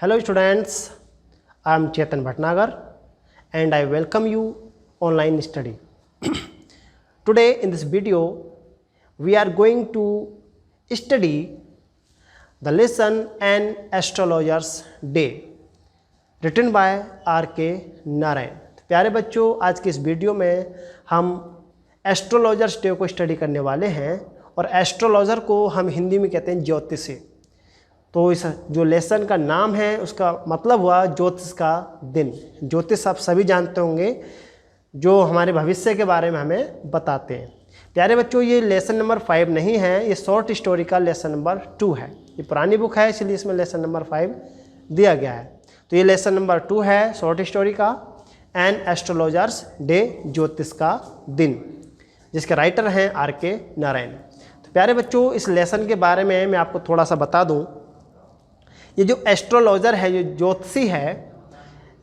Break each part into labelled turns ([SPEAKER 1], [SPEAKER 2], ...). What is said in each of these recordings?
[SPEAKER 1] Hello students, I am Chetan Bhatnagar and I welcome you online study. Today in this video we are going to study the lesson An Astrologer's Day written by R.K. Narayan. प्यारे बच्चों, आज के इस video में हम astrologers day को study करने वाले हैं और एस्ट्रोलॉजर को हम हिंदी में कहते हैं ज्योतिषी। तो इस जो लेसन का नाम है उसका मतलब हुआ ज्योतिष का दिन। ज्योतिष आप सभी जानते होंगे, जो हमारे भविष्य के बारे में हमें बताते हैं। प्यारे बच्चों, ये लेसन नंबर 5 नहीं है, ये शॉर्ट स्टोरी का लेसन नंबर 2 है। ये पुरानी बुक है इसलिए इसमें लेसन नंबर 5 दिया गया है। तो ये लेसन नंबर 2 है शॉर्ट स्टोरी का, एन एस्ट्रोलॉजर्स डे, ज्योतिष का दिन, जिसके राइटर हैं R.K. नारायण। तो प्यारे बच्चों, इस लेसन के बारे में मैं आपको थोड़ा सा बता दूं। ये जो एस्ट्रोलॉजर है, जो ज्योतिषी है,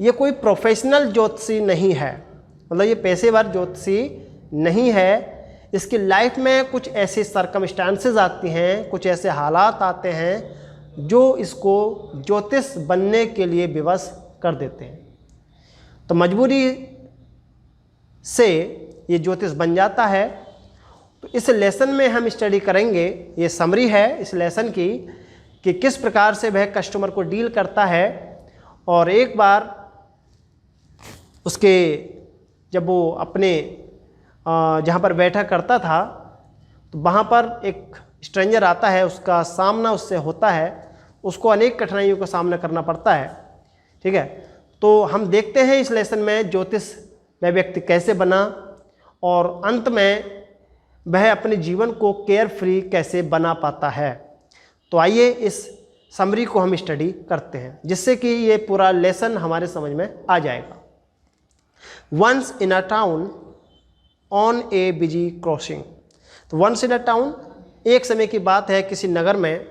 [SPEAKER 1] ये कोई प्रोफेशनल ज्योतिषी नहीं है, मतलब ये पेशेवर ज्योतिषी नहीं है। इसकी लाइफ में कुछ ऐसी सर्कमस्टांसेस आती हैं, कुछ ऐसे हालात आते हैं जो इसको ज्योतिष बनने के लिए विवश कर देते हैं। तो मजबूरी से ये ज्योतिष बन जाता है। तो इस लेसन में हम स्टडी करेंगे, ये समरी है इस लेसन की, कि किस प्रकार से वह कस्टमर को डील करता है। और एक बार उसके जब वो अपने जहाँ पर बैठा करता था तो वहाँ पर एक स्ट्रेंजर आता है, उसका सामना उससे होता है, उसको अनेक कठिनाइयों का सामना करना पड़ता है। ठीक है, तो हम देखते हैं इस लेसन में ज्योतिष वह व्यक्ति कैसे बना और अंत में वह अपने जीवन को केयर फ्री कैसे बना पाता है। तो आइए इस समरी को हम स्टडी करते हैं, जिससे कि ये पूरा लेसन हमारे समझ में आ जाएगा। Once in a town on a busy crossing. तो वंस इन अ टाउन, एक समय की बात है किसी नगर में,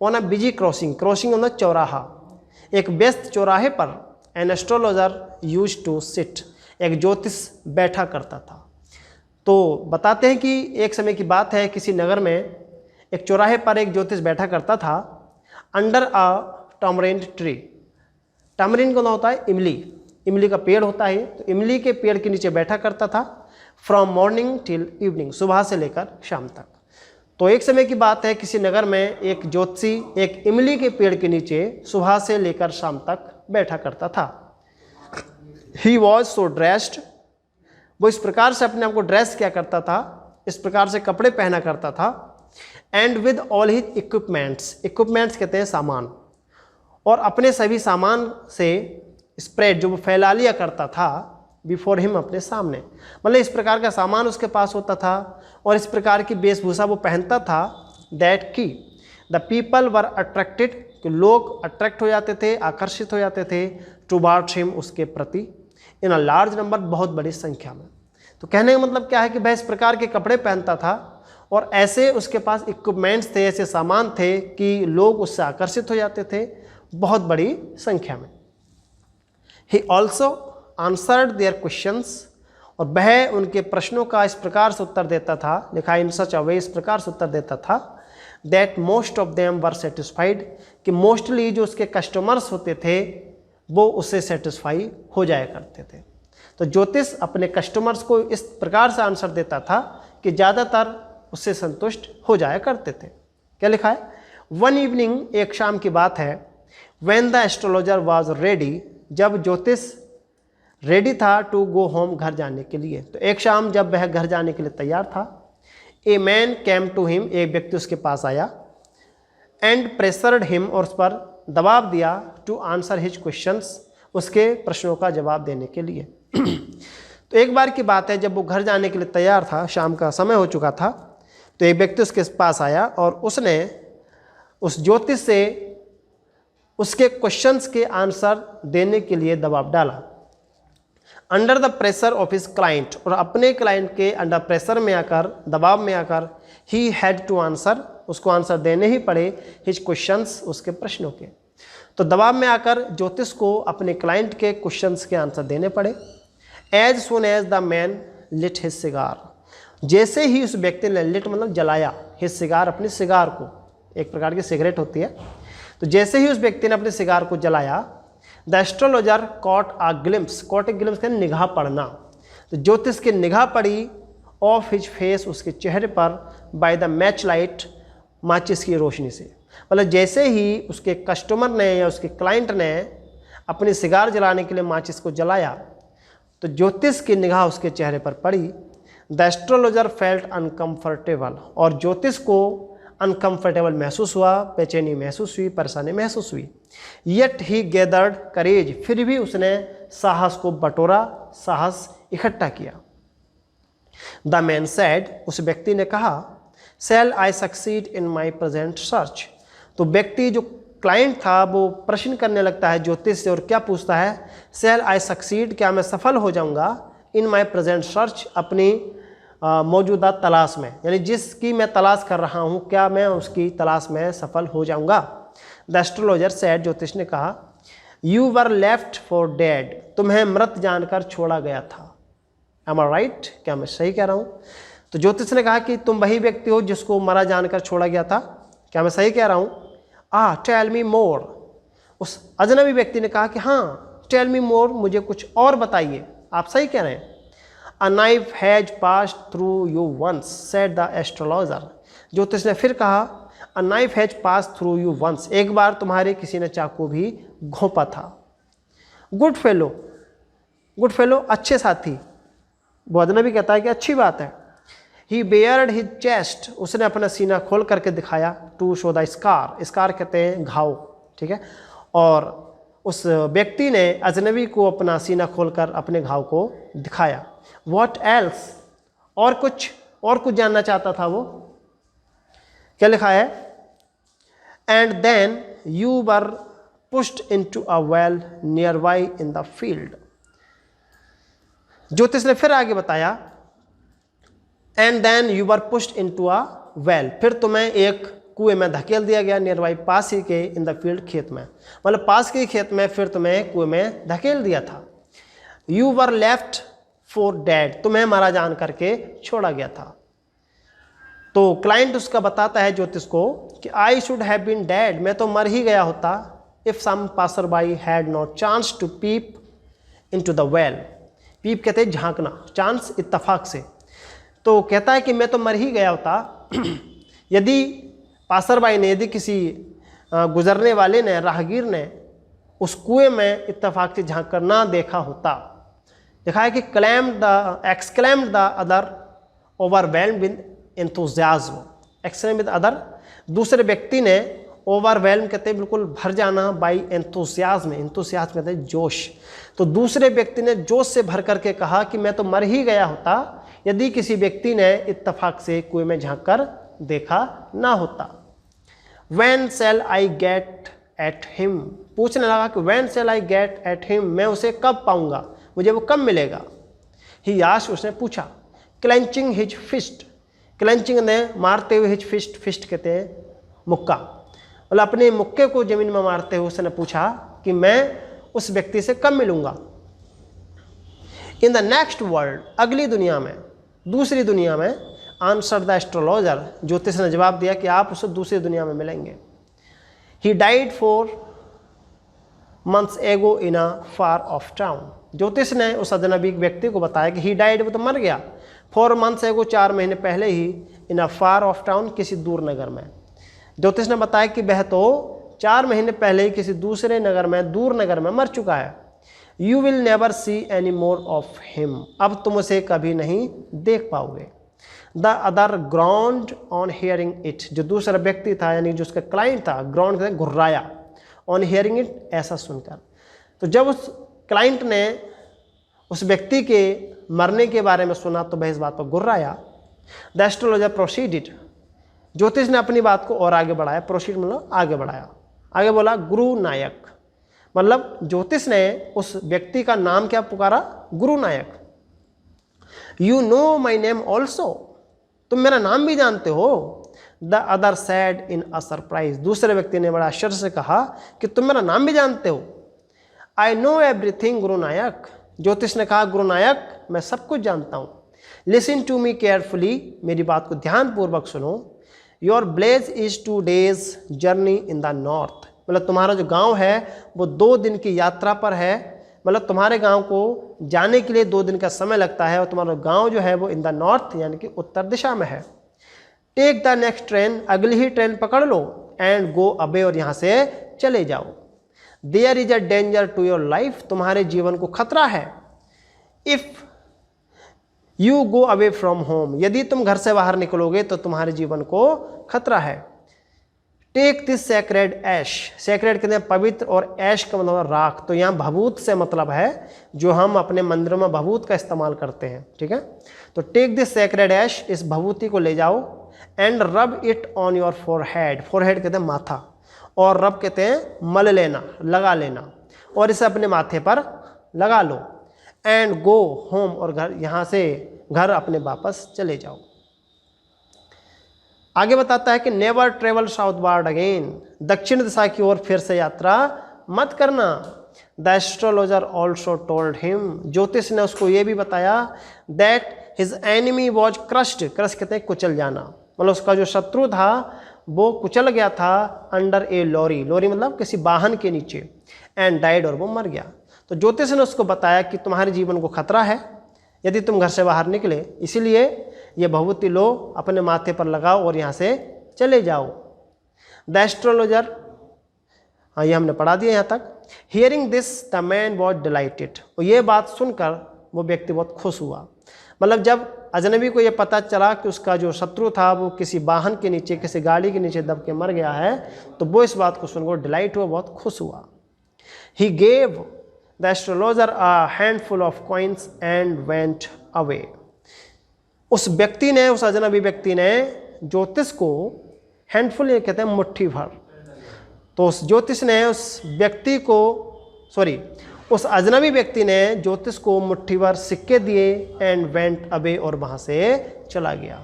[SPEAKER 1] on a busy crossing, crossing मतलब चौराहा, एक व्यस्त चौराहे पर an astrologer used to sit, एक ज्योतिष बैठा करता था। तो बताते हैं कि एक समय की बात है किसी नगर में एक चौराहे पर एक ज्योतिष बैठा करता था, अंडर अ टमरिंड ट्री। टमरिंड का होता है इमली, इमली का पेड़ होता है। तो इमली के पेड़ के नीचे बैठा करता था, फ्रॉम मॉर्निंग टिल इवनिंग, सुबह से लेकर शाम तक। तो एक समय की बात है किसी नगर में एक ज्योतिषी एक इमली के पेड़ के नीचे सुबह से लेकर शाम तक बैठा करता था। ही वॉज सो ड्रेस्ड, वो इस प्रकार से अपने आप को ड्रेस किया करता था, इस प्रकार से कपड़े पहना करता था। And with all his equipments, equipments कहते हैं सामान, और अपने सभी सामान से स्प्रेड, जो वो फैला लिया करता था, बिफोर हिम, अपने सामने, मतलब इस प्रकार का सामान उसके पास होता था और इस प्रकार की वेशभूषा वो पहनता था। दैट की द पीपल वर अट्रैक्टेड, कि लोग अट्रैक्ट हो जाते थे, आकर्षित हो जाते थे, टुवार्ड्स हिम, उसके प्रति, इन अ लार्ज नंबर, बहुत बड़ी संख्या में। तो कहने का मतलब क्या है कि वह इस प्रकार के कपड़े पहनता था और ऐसे उसके पास इक्विपमेंट्स थे, ऐसे सामान थे कि लोग उससे आकर्षित हो जाते थे बहुत बड़ी संख्या में। He also answered their questions, और वह उनके प्रश्नों का इस प्रकार से उत्तर देता था, लिखा इन सच अ वे, इस प्रकार से उत्तर देता था, that most of them were satisfied, कि मोस्टली जो उसके कस्टमर्स होते थे वो उससे सेटिस्फाई हो जाया करते थे। तो ज्योतिष अपने कस्टमर्स को इस प्रकार से आंसर देता था कि ज़्यादातर उससे संतुष्ट हो जाया करते थे। क्या लिखा है? वन इवनिंग, एक शाम की बात है, when the astrologer was ready, जब ज्योतिष रेडी था टू गो होम, घर जाने के लिए। तो एक शाम जब वह घर जाने के लिए तैयार था, a man came to him, एक व्यक्ति उसके पास आया, एंड प्रेशर्ड हिम, और उस पर दबाव दिया, टू आंसर हिज क्वेश्चंस, उसके प्रश्नों का जवाब देने के लिए। तो एक बार की बात है जब वो घर जाने के लिए तैयार था, शाम का समय हो चुका था, तो एक व्यक्ति उसके पास आया और उसने उस ज्योतिष से उसके क्वेश्चंस के आंसर देने के लिए दबाव डाला। Under the pressure of his client, और अपने क्लाइंट के अंडर प्रेशर में आकर, दबाव में आकर, ही हैड टू आंसर, उसको आंसर देने ही पड़े, हिज क्वेश्चंस, उसके प्रश्नों के। तो दबाव में आकर ज्योतिष को अपने क्लाइंट के क्वेश्चंस के आंसर देने पड़े। As soon as the man lit his cigar, जैसे ही उस व्यक्ति ने लिट मतलब जलाया, हिज सिगार, अपनी सिगार को, एक प्रकार की सिगरेट होती है, तो जैसे ही उस व्यक्ति ने अपने सिगार को जलाया, the astrologer caught a glimpse, caught a glimpse का निगाह पड़ना, तो ज्योतिष की निगाह पड़ी ऑफ हिज फेस, उसके चेहरे पर, बाय द मैच लाइट, माचिस की रोशनी से। मतलब जैसे ही उसके कस्टमर ने या उसके क्लाइंट ने अपनी सिगार जलाने के लिए माचिस को जलाया, तो ज्योतिष की निगाह उसके चेहरे पर पड़ी। द एस्ट्रोलॉजर फेल्ट अनकम्फर्टेबल, और ज्योतिष को अनकम्फर्टेबल महसूस हुआ, बेचैनी महसूस हुई, परेशानी महसूस हुई। येट ही गैदर्ड करेज, फिर भी उसने साहस को बटोरा, साहस इकट्ठा किया। द मैन सेड, उस व्यक्ति ने कहा, shall I succeed in my present search. तो व्यक्ति जो क्लाइंट था वो प्रश्न करने लगता है ज्योतिष से, और क्या पूछता है, शैल आई सक्सीड, क्या मैं सफल हो जाऊंगा, इन माई प्रेजेंट सर्च, अपनी मौजूदा तलाश में, यानी जिसकी मैं तलाश कर रहा हूँ, क्या मैं उसकी तलाश में सफल हो जाऊंगा। द एस्ट्रोलॉजर सेड, ज्योतिष ने कहा, you were left for dead, तुम्हें मृत जानकर छोड़ा गया था। एम आई राइट, क्या मैं सही कह रहा हूँ? तो ज्योतिष ने कहा कि तुम वही व्यक्ति हो जिसको मरा जानकर छोड़ा गया था, क्या मैं सही कह रहा हूँ? टेल मी मोर, उस अजनबी व्यक्ति ने कहा कि हाँ, टेल मी मोर, मुझे कुछ और बताइए, आप सही कह रहे हैं। A knife has passed through you once, said the astrologer, ज्योतिष ने फिर कहा, a knife has passed through you once, एक बार तुम्हारे किसी ने चाकू भी घोंपा था। गुड फेलो, गुड फेलो, अच्छे साथी, वो अजनबी कहता है कि अच्छी बात है। ही बेयर्ड हिज चेस्ट, उसने अपना सीना खोल करके दिखाया, to show the scar, scar कहते हैं घाव, ठीक है। और उस व्यक्ति ने अजनबी को अपना सीना खोलकर अपने घाव को दिखाया। व्हाट एल्स, और कुछ जानना चाहता था वो। क्या लिखा है? And then you were pushed into a well near by in the field. ज्योतिष ने फिर आगे बताया, and then you were pushed into a well, फिर तुम्हें एक कुएं में धकेल दिया गया, नियर बाई, पास ही के, इन द फील्ड, खेत में, मतलब पास के खेत में, फिर तुम्हें कुएं में धकेल दिया था। You were left for dead, तुम्हें मारा जान करके छोड़ा गया था। तो क्लाइंट उसका बताता है ज्योतिष को कि I should have been dead, मैं तो मर ही गया होता, if some passer by had not chance to peep into the well. Peep कहते हैं झांकना, चांस इत्तफाक से। तो कहता है कि मैं तो मर ही गया होता यदि पासरबाई ने, यदि किसी गुजरने वाले ने, राहगीर ने उस कुएं में इत्तफाक से झांक कर ना देखा होता। देखा है कि exclaimed the other overwhelmed with enthusiasm, exclaimed with other, दूसरे व्यक्ति ने, ओवरवेल्म कहते हैं बिल्कुल भर जाना, बाई एंथुसियाज्म, एंथुसियाज्म कहते हैं जोश। तो दूसरे व्यक्ति ने जोश से भर करके कहा कि मैं तो मर ही गया होता यदि किसी व्यक्ति ने इत्तफाक से कुएं में झांक कर देखा ना होता। When shall I get at him, पूछने लगा कि when shall I get at him, मैं उसे कब पाऊंगा, मुझे वो कब मिलेगा। He asked, उसने पूछा, clenching his fist, clenching ने मारते हुए, his fist, fist कहते हैं मुक्का, मतलब अपने मुक्के को जमीन में मारते हुए उसने पूछा कि मैं उस व्यक्ति से कब मिलूंगा। इन द नेक्स्ट वर्ल्ड, अगली दुनिया में, दूसरी दुनिया में, आंसर द एस्ट्रोलॉजर, ज्योतिष ने जवाब दिया कि आप उसे दूसरी दुनिया में मिलेंगे। ही डाइड 4 months एगो इन अ फार ऑफ टाउन, ज्योतिष ने उस अजनबी व्यक्ति को बताया कि ही डाइड, वो तो मर गया, 4 months एगो, 4 महीने पहले ही, इन अ फार ऑफ टाउन, किसी दूर नगर में। ज्योतिष ने बताया कि वह तो 4 महीने पहले ही किसी दूसरे नगर में, दूर नगर में मर चुका है। You will never see any more of him, अब तुम उसे कभी नहीं देख पाओगे। The other ground on hearing it, जो दूसरा व्यक्ति था यानी जो उसका क्लाइंट था, ग्राउंड कहते घुर्राया, ऑन हियरिंग इट, ऐसा सुनकर। तो जब उस क्लाइंट ने उस व्यक्ति के मरने के बारे में सुना तो वह इस बात पर घुर्राया। द एस्ट्रोलॉजर प्रोसीडेड, ज्योतिष ने अपनी बात को और आगे बढ़ाया, प्रोसीड मतलब आगे बढ़ाया, आगे बोला गुरु नायक, मतलब ज्योतिष ने उस व्यक्ति का नाम क्या पुकारा, Guru Nayak. You know my name also, तुम मेरा नाम भी जानते हो। The other said in a surprise, दूसरे व्यक्ति ने बड़ा आश्चर्य से कहा कि तुम मेरा नाम भी जानते हो। आई नो एवरीथिंग गुरु नायक, ज्योतिष ने कहा गुरु नायक मैं सब कुछ जानता हूँ। लिसन टू मी केयरफुली, मेरी बात को ध्यानपूर्वक सुनो। Your place is 2 days journey in the north, मतलब तुम्हारा जो गांव है वो 2 दिन की यात्रा पर है, मतलब तुम्हारे गांव को जाने के लिए 2 दिन का समय लगता है और तुम्हारा गांव जो है वो इन द नॉर्थ यानी कि उत्तर दिशा में है। टेक द नेक्स्ट ट्रेन, अगली ही ट्रेन पकड़ लो, एंड गो अवे, और यहाँ से चले जाओ। There is a danger to your life, तुम्हारे जीवन को खतरा है। If you go away from home, यदि तुम घर से बाहर निकलोगे तो तुम्हारे जीवन को खतरा है। Take this sacred ash, sacred कहते हैं पवित्र और ऐश का मतलब राख, तो यहाँ भभूत से मतलब है जो हम अपने मंदिरों में भभूत का इस्तेमाल करते हैं, ठीक है। तो टेक दिस सैक्रेड ऐश, इस भभूति को ले जाओ, and rub it on your forehead, forehead कहते हैं माथा, और रब कहते हैं मल लेना, लगा लेना, और इसे अपने माथे पर लगा लो। एंड गो होम, और घर, यहाँ से घर अपने वापस चले जाओ। आगे बताता है कि नेवर ट्रेवल साउथवर्ड अगेन, दक्षिण दिशा की ओर फिर से यात्रा मत करना। The astrologer also told him, ज्योतिष ने उसको ये भी बताया, that his enemy was crushed, crush कहते हैं कुचल जाना, मतलब उसका जो शत्रु था वो कुचल गया था, अंडर ए लॉरी, लॉरी मतलब किसी वाहन के नीचे, एंड डाइड, और वो मर गया। तो ज्योतिष ने उसको बताया कि तुम्हारे जीवन को खतरा है यदि तुम घर से बाहर निकले, इसीलिए ये भभूति लो, अपने माथे पर लगाओ और यहाँ से चले जाओ। द एस्ट्रोलॉजर, हाँ ये हमने पढ़ा दिया यहाँ तक। Hearing this the man was dilated, और ये बात सुनकर वो व्यक्ति बहुत खुश हुआ। मतलब जब अजनबी को ये पता चला कि उसका जो शत्रु था वो किसी वाहन के नीचे, किसी गाड़ी के नीचे दब के मर गया है, तो वो इस बात को सुनकर डिलाइट हुआ, बहुत खुश हुआ। He gave the astrologer a handful of coins and went away, उस व्यक्ति ने, उस अजनबी व्यक्ति ने ज्योतिष को, हैंडफुल ये कहते हैं मुट्ठी भर, तो उस ज्योतिष ने उस व्यक्ति को, उस अजनबी व्यक्ति ने ज्योतिष को मुट्ठी भर सिक्के दिए, एंड वेंट अवे, और वहाँ से चला गया।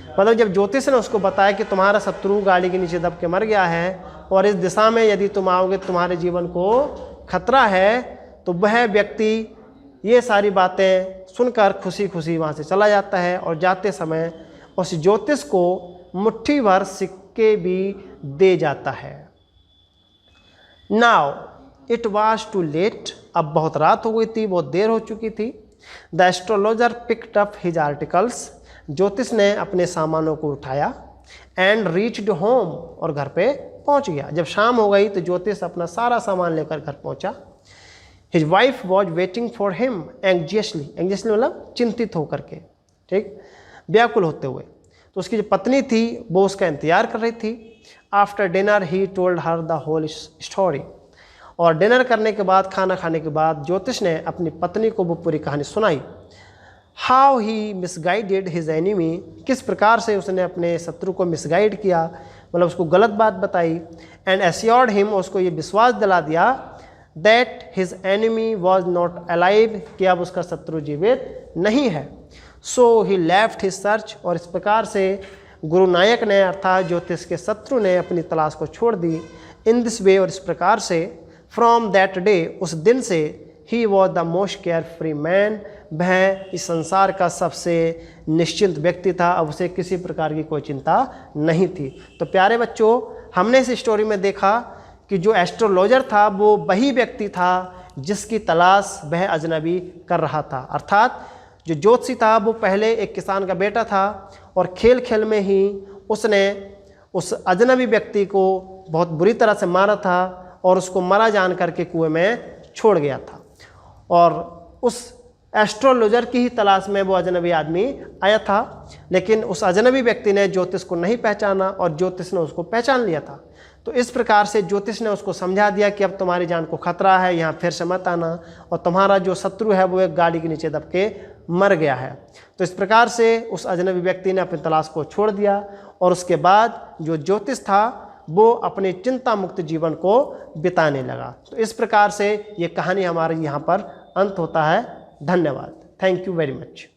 [SPEAKER 1] मतलब जब ज्योतिष ने उसको बताया कि तुम्हारा शत्रु गाड़ी के नीचे दब के मर गया है और इस दिशा में यदि तुम आओगे तुम्हारे जीवन को खतरा है, तो वह व्यक्ति ये सारी बातें सुनकर खुशी खुशी वहाँ से चला जाता है, और जाते समय उस ज्योतिष को मुट्ठी भर सिक्के भी दे जाता है। Now it was too late, अब बहुत रात हो गई थी, बहुत देर हो चुकी थी। The astrologer picked up his articles, ज्योतिष ने अपने सामानों को उठाया, एंड रीच्ड होम, और घर पे पहुंच गया। जब शाम हो गई तो ज्योतिष अपना सारा सामान लेकर घर पहुंचा। His wife was waiting for him anxiously, anxiously मतलब चिंतित होकर के, ठीक, व्याकुल होते हुए। तो उसकी जो पत्नी थी वो उसका इंतजार कर रही थी। After dinner he told her the whole story, और डिनर करने के बाद, खाना खाने के बाद ज्योतिष ने अपनी पत्नी को वो पूरी कहानी सुनाई। How he misguided his enemy, किस प्रकार से उसने अपने शत्रु को मिसगाइड किया, मतलब उसको गलत बात बताई। एंड एश्योर्ड हिम, उसको ये विश्वास दिला दिया, that his enemy was not alive, कि अब उसका शत्रु जीवित नहीं है। सो ही लेफ्ट हिज सर्च, और इस प्रकार से गुरु नायक ने, अर्थात ज्योतिष के शत्रु ने, अपनी तलाश को छोड़ दी। इन दिस वे, और इस प्रकार से, फ्रॉम दैट डे, उस दिन से, he was the most care free man, वह इस संसार का सबसे निश्चिंत व्यक्ति था, अब उसे किसी प्रकार की कोई चिंता नहीं थी। तो प्यारे बच्चों, हमने इस स्टोरी में देखा कि जो एस्ट्रोलॉजर था वो वही व्यक्ति था जिसकी तलाश वह अजनबी कर रहा था। अर्थात जो ज्योतिषी था वो पहले एक किसान का बेटा था, और खेल खेल में ही उसने उस अजनबी व्यक्ति को बहुत बुरी तरह से मारा था, और उसको मरा जान करके कुएं में छोड़ गया था। और उस एस्ट्रोलॉजर की ही तलाश में वो अजनबी आदमी आया था, लेकिन उस अजनबी व्यक्ति ने ज्योतिष को नहीं पहचाना, और ज्योतिष ने उसको पहचान लिया था। तो इस प्रकार से ज्योतिष ने उसको समझा दिया कि अब तुम्हारी जान को खतरा है, यहाँ फिर से मत आना, और तुम्हारा जो शत्रु है वो एक गाड़ी के नीचे दब के मर गया है। तो इस प्रकार से उस अजनबी व्यक्ति ने अपनी तलाश को छोड़ दिया, और उसके बाद जो ज्योतिष था वो अपने चिंता मुक्त जीवन को बिताने लगा। तो इस प्रकार से ये कहानी हमारे यहाँ पर अंत होता है। धन्यवाद। Thank you very much.